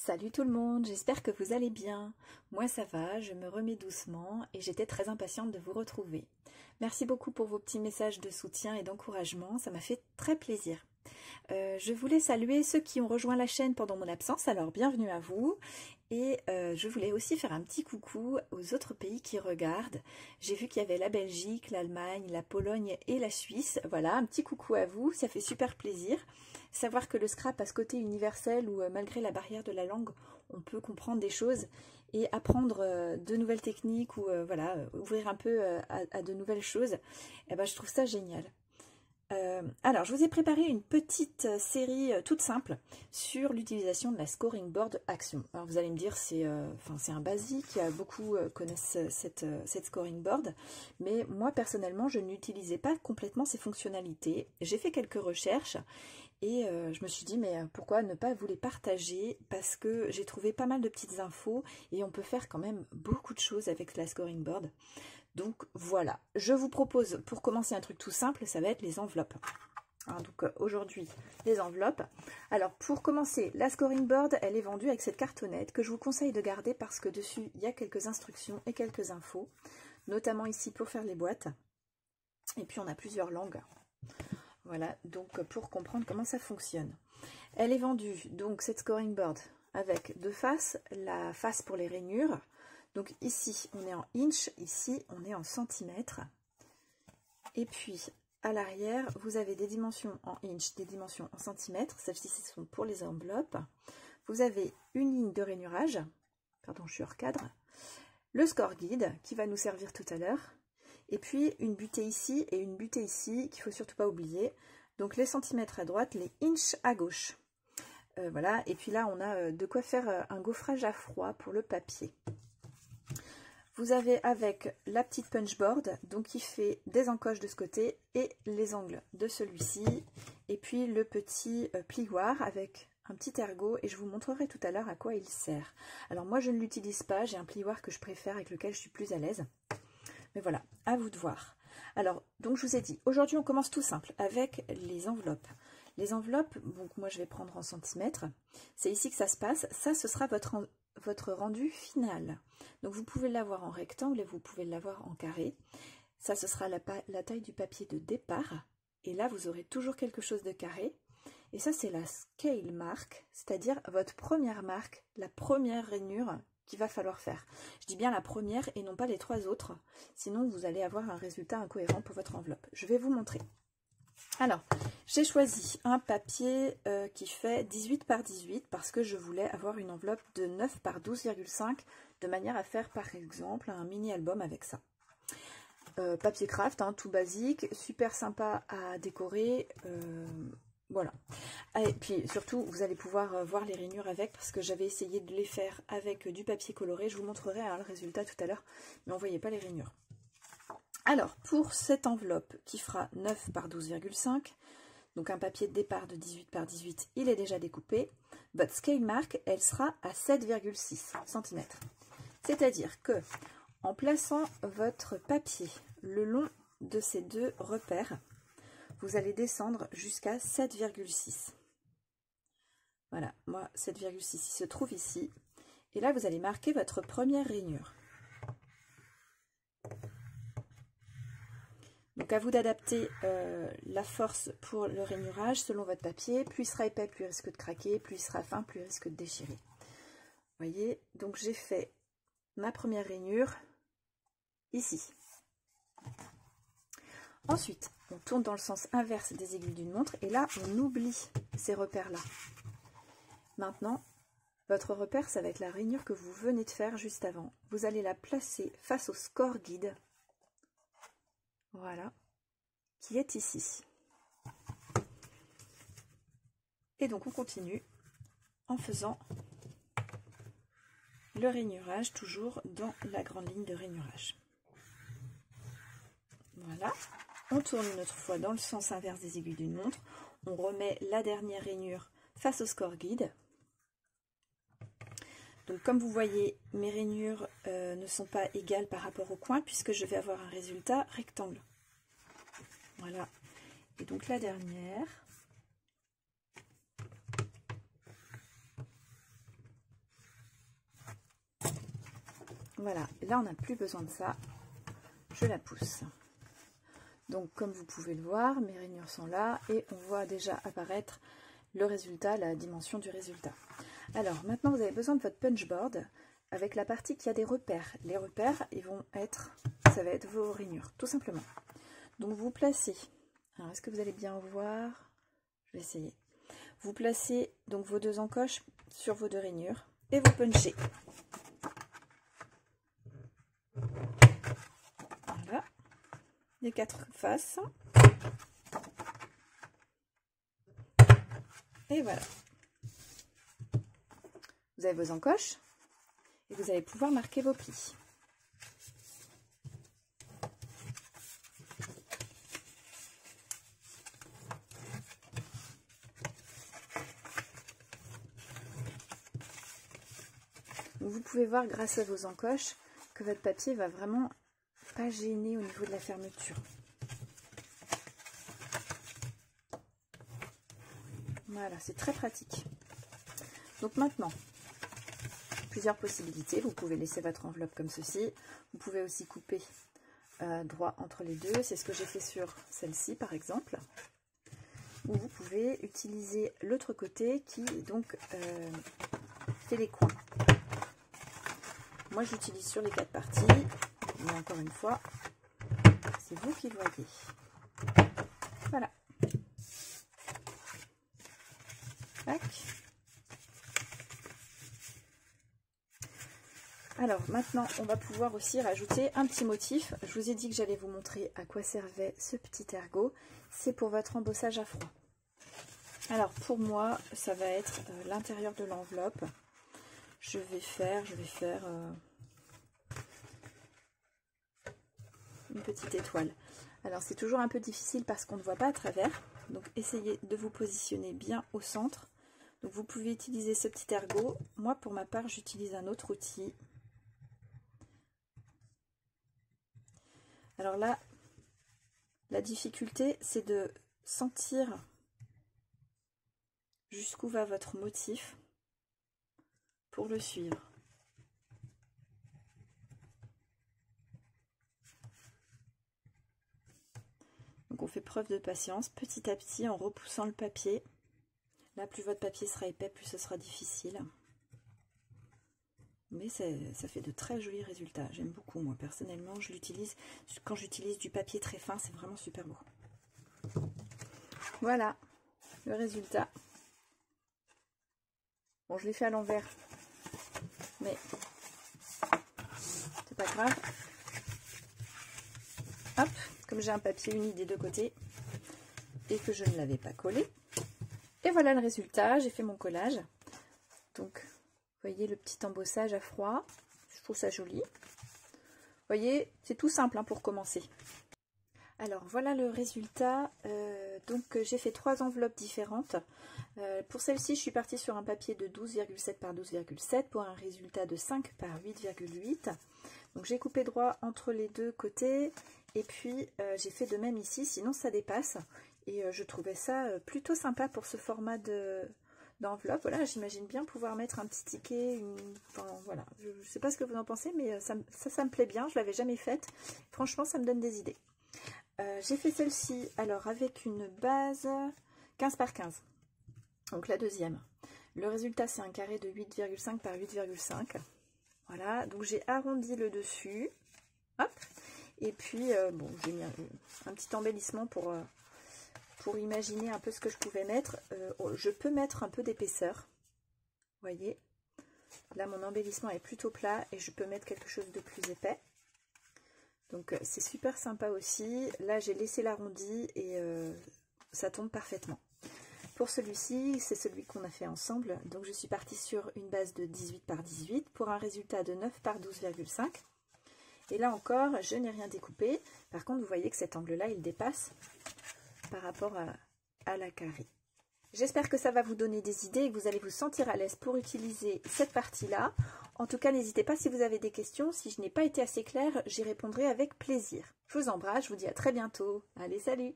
Salut tout le monde, j'espère que vous allez bien. Moi ça va, je me remets doucement et j'étais très impatiente de vous retrouver. Merci beaucoup pour vos petits messages de soutien et d'encouragement, ça m'a fait très plaisir. Je voulais saluer ceux qui ont rejoint la chaîne pendant mon absence, alors bienvenue à vous. Et je voulais aussi faire un petit coucou aux autres pays qui regardent. J'ai vu qu'il y avait la Belgique, l'Allemagne, la Pologne et la Suisse. Voilà, un petit coucou à vous, ça fait super plaisir. Savoir que le scrap a ce côté universel où malgré la barrière de la langue, on peut comprendre des choses et apprendre de nouvelles techniques ou voilà, ouvrir un peu à de nouvelles choses. Et ben, je trouve ça génial. Alors, je vous ai préparé une petite série toute simple sur l'utilisation de la scoring board action. Alors, vous allez me dire, c'est un basique, beaucoup connaissent cette scoring board, mais moi, personnellement, je n'utilisais pas complètement ces fonctionnalités. J'ai fait quelques recherches et je me suis dit, mais pourquoi ne pas vous les partager? Parce que j'ai trouvé pas mal de petites infos et on peut faire quand même beaucoup de choses avec la scoring board. Donc voilà, je vous propose pour commencer un truc tout simple, ça va être les enveloppes. Donc aujourd'hui, les enveloppes. Alors pour commencer, la scoring board, elle est vendue avec cette cartonnette que je vous conseille de garder parce que dessus, il y a quelques instructions et quelques infos, notamment ici pour faire les boîtes. Et puis on a plusieurs langues. Voilà, donc pour comprendre comment ça fonctionne. Elle est vendue, donc cette scoring board, avec deux faces, la face pour les rainures. Donc ici, on est en inch, ici, on est en centimètres. Et puis, à l'arrière, vous avez des dimensions en inch, des dimensions en centimètres. Celles-ci, ce sont pour les enveloppes. Vous avez une ligne de rainurage. Pardon, je suis hors cadre. Le score guide, qui va nous servir tout à l'heure. Et puis, une butée ici et une butée ici, qu'il ne faut surtout pas oublier. Donc, les centimètres à droite, les inches à gauche. Voilà. Et puis là, on a de quoi faire un gaufrage à froid pour le papier. Vous avez avec la petite punchboard, donc qui fait des encoches de ce côté et les angles de celui-ci. Et puis le petit plioir avec un petit ergot et je vous montrerai tout à l'heure à quoi il sert. Alors moi je ne l'utilise pas, j'ai un plioir que je préfère avec lequel je suis plus à l'aise. Mais voilà, à vous de voir. Alors, donc je vous ai dit, aujourd'hui on commence tout simple avec les enveloppes. Les enveloppes, donc moi je vais prendre en centimètres. C'est ici que ça se passe. Ça, ce sera votre rendu final. Donc vous pouvez l'avoir en rectangle et vous pouvez l'avoir en carré. Ça, ce sera la taille du papier de départ. Et là, vous aurez toujours quelque chose de carré. Et ça, c'est la scale mark, c'est-à-dire votre première marque, la première rainure qu'il va falloir faire. Je dis bien la première et non pas les trois autres. Sinon, vous allez avoir un résultat incohérent pour votre enveloppe. Je vais vous montrer. Alors, j'ai choisi un papier qui fait 18 par 18 parce que je voulais avoir une enveloppe de 9 par 12,5 de manière à faire par exemple un mini album avec ça. Papier craft, hein, tout basique, super sympa à décorer, voilà. Et puis surtout, vous allez pouvoir voir les rainures avec parce que j'avais essayé de les faire avec du papier coloré. Je vous montrerai le résultat tout à l'heure, mais on ne voyait pas les rainures. Alors, pour cette enveloppe qui fera 9 par 12,5, donc un papier de départ de 18 par 18, il est déjà découpé, votre scale mark, elle sera à 7,6 cm. C'est-à-dire que, en plaçant votre papier le long de ces deux repères, vous allez descendre jusqu'à 7,6. Voilà, moi, 7,6, il se trouve ici. Et là, vous allez marquer votre première rainure. Donc à vous d'adapter la force pour le rainurage selon votre papier. Plus il sera épais, plus il risque de craquer. Plus il sera fin, plus il risque de déchirer. Vous voyez, donc j'ai fait ma première rainure ici. Ensuite, on tourne dans le sens inverse des aiguilles d'une montre. Et là, on oublie ces repères-là. Maintenant, votre repère, ça va être la rainure que vous venez de faire juste avant. Vous allez la placer face au score guide. Voilà, qui est ici. Et donc on continue en faisant le rainurage, toujours dans la grande ligne de rainurage. Voilà, on tourne une autre fois dans le sens inverse des aiguilles d'une montre. On remet la dernière rainure face au score guide. Donc comme vous voyez, mes rainures ne sont pas égales par rapport au coin puisque je vais avoir un résultat rectangle. Voilà. Et donc la dernière. Voilà, là on n'a plus besoin de ça. Je la pousse. Donc comme vous pouvez le voir, mes rainures sont là et on voit déjà apparaître le résultat, la dimension du résultat. Alors maintenant vous avez besoin de votre punchboard avec la partie qui a des repères. Les repères, ils vont être, ça va être vos rainures, tout simplement. Donc vous placez, alors est-ce que vous allez bien voir? Je vais essayer. Vous placez donc vos 2 encoches sur vos 2 rainures et vous punchez. Voilà, les 4 faces. Et voilà. Vous avez vos encoches et vous allez pouvoir marquer vos plis. Donc vous pouvez voir grâce à vos encoches que votre papier va vraiment pas gêner au niveau de la fermeture. Voilà, c'est très pratique. Donc maintenant, plusieurs possibilités. Vous pouvez laisser votre enveloppe comme ceci. Vous pouvez aussi couper droit entre les deux. C'est ce que j'ai fait sur celle-ci par exemple. Ou vous pouvez utiliser l'autre côté qui donc fait les coins. Moi j'utilise sur les 4 parties. Mais encore une fois, c'est vous qui voyez. Voilà. Tac. Alors maintenant on va pouvoir aussi rajouter un petit motif. Je vous ai dit que j'allais vous montrer à quoi servait ce petit ergot. C'est pour votre embossage à froid. Alors pour moi ça va être l'intérieur de l'enveloppe. Je vais faire une petite étoile. Alors c'est toujours un peu difficile parce qu'on ne voit pas à travers. Donc essayez de vous positionner bien au centre. Donc vous pouvez utiliser ce petit ergot. Moi pour ma part j'utilise un autre outil. Alors là, la difficulté, c'est de sentir jusqu'où va votre motif pour le suivre. Donc on fait preuve de patience, petit à petit, en repoussant le papier. Là, plus votre papier sera épais, plus ce sera difficile. Mais ça fait de très jolis résultats. J'aime beaucoup, moi, personnellement. Je l'utilise quand j'utilise du papier très fin. C'est vraiment super beau. Voilà le résultat. Bon, je l'ai fait à l'envers. Mais c'est pas grave. Hop, comme j'ai un papier uni des 2 côtés et que je ne l'avais pas collé. Et voilà le résultat. J'ai fait mon collage. Donc... vous voyez le petit embossage à froid, je trouve ça joli. Vous voyez, c'est tout simple hein, pour commencer. Alors voilà le résultat. Donc j'ai fait 3 enveloppes différentes. Pour celle-ci, je suis partie sur un papier de 12,7 par 12,7 pour un résultat de 5 par 8,8. Donc j'ai coupé droit entre les 2 côtés et puis j'ai fait de même ici, sinon ça dépasse. Et je trouvais ça plutôt sympa pour ce format d'enveloppe. Voilà, j'imagine bien pouvoir mettre un petit ticket, enfin, voilà, je ne sais pas ce que vous en pensez, mais ça me plaît bien, je ne l'avais jamais faite. Franchement, ça me donne des idées. J'ai fait celle-ci, alors avec une base 15 par 15, donc la deuxième. Le résultat, c'est un carré de 8,5 par 8,5. Voilà, donc j'ai arrondi le dessus, hop, et puis, bon, j'ai mis un petit embellissement pour imaginer un peu ce que je pouvais mettre. Je peux mettre un peu d'épaisseur, vous voyez, là mon embellissement est plutôt plat et je peux mettre quelque chose de plus épais, donc c'est super sympa aussi. Là j'ai laissé l'arrondi et ça tombe parfaitement. Pour celui-ci, c'est celui qu'on a fait ensemble, donc je suis partie sur une base de 18 par 18 pour un résultat de 9 par 12,5. Et là encore, je n'ai rien découpé. Par contre, vous voyez que cet angle-là, il dépasse par rapport à la carré. J'espère que ça va vous donner des idées et que vous allez vous sentir à l'aise pour utiliser cette partie-là. En tout cas, n'hésitez pas si vous avez des questions. Si je n'ai pas été assez claire, j'y répondrai avec plaisir. Je vous embrasse, je vous dis à très bientôt. Allez, salut!